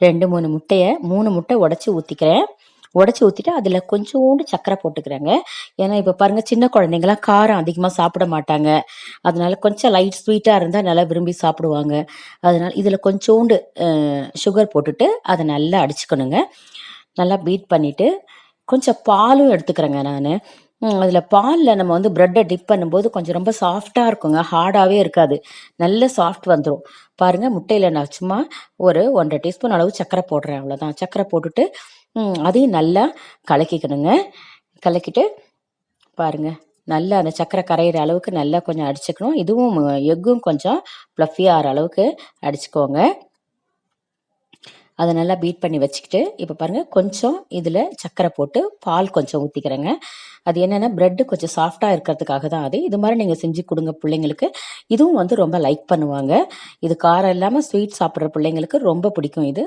2 3 முட்டையை 3 முட்டை உடச்சி ஊற்றிக்கிறேன். உடச்சி ஊற்றிட்டு அதில் கொஞ்சோண்டு சர்க்கரை போட்டுக்கிறேங்க. ஏன்னா இப்போ பாருங்கள், சின்ன குழந்தைங்களாம் காரம் அதிகமாக சாப்பிட மாட்டாங்க. அதனால கொஞ்சம் லைட் ஸ்வீட்டாக இருந்தால் நல்லா விரும்பி சாப்பிடுவாங்க. அதனால் இதில் கொஞ்சோண்டு சுகர் போட்டுட்டு அதை நல்லா அடிச்சுக்கணுங்க. நல்லா பீட் பண்ணிவிட்டு கொஞ்சம் பாலும் எடுத்துக்கிறேங்க நான். அதில் பாலில் நம்ம வந்து ப்ரெட்டை டிப் பண்ணும்போது கொஞ்சம் ரொம்ப சாஃப்டாக இருக்குங்க, ஹார்டாகவே இருக்காது, நல்ல சாஃப்ட் வந்துடும். பாருங்கள், முட்டையில் நான் சும்மா ஒரு 1½ டீஸ்பூன் அளவு சர்க்கரை போடுறேன், அவ்வளோதான். சர்க்கரை போட்டுட்டு அதையும் நல்லா கலக்கிக்கணுங்க. கலக்கிட்டு பாருங்கள், நல்லா அந்த சர்க்கரை கரையிற அளவுக்கு நல்லா கொஞ்சம் அடிச்சுக்கணும். இதுவும் எக்கும் கொஞ்சம் ப்ளஃபியாக ஆகிற அளவுக்கு அடிச்சுக்கோங்க. அதை நல்லா பீட் பண்ணி வச்சுக்கிட்டு இப்போ பாருங்கள், கொஞ்சம் இதில் சர்க்கரை போட்டு பால் கொஞ்சம் ஊற்றிக்கிறேங்க. அது என்னென்னா ப்ரெட்டு கொஞ்சம் சாஃப்டாக இருக்கிறதுக்காக தான் அது. இது மாதிரி நீங்கள் செஞ்சு கொடுங்க பிள்ளைங்களுக்கு. இதுவும் வந்து ரொம்ப லைக் பண்ணுவாங்க. இது காரம் இல்லாமல் ஸ்வீட் சாப்பிட்ற பிள்ளைங்களுக்கு ரொம்ப பிடிக்கும் இது.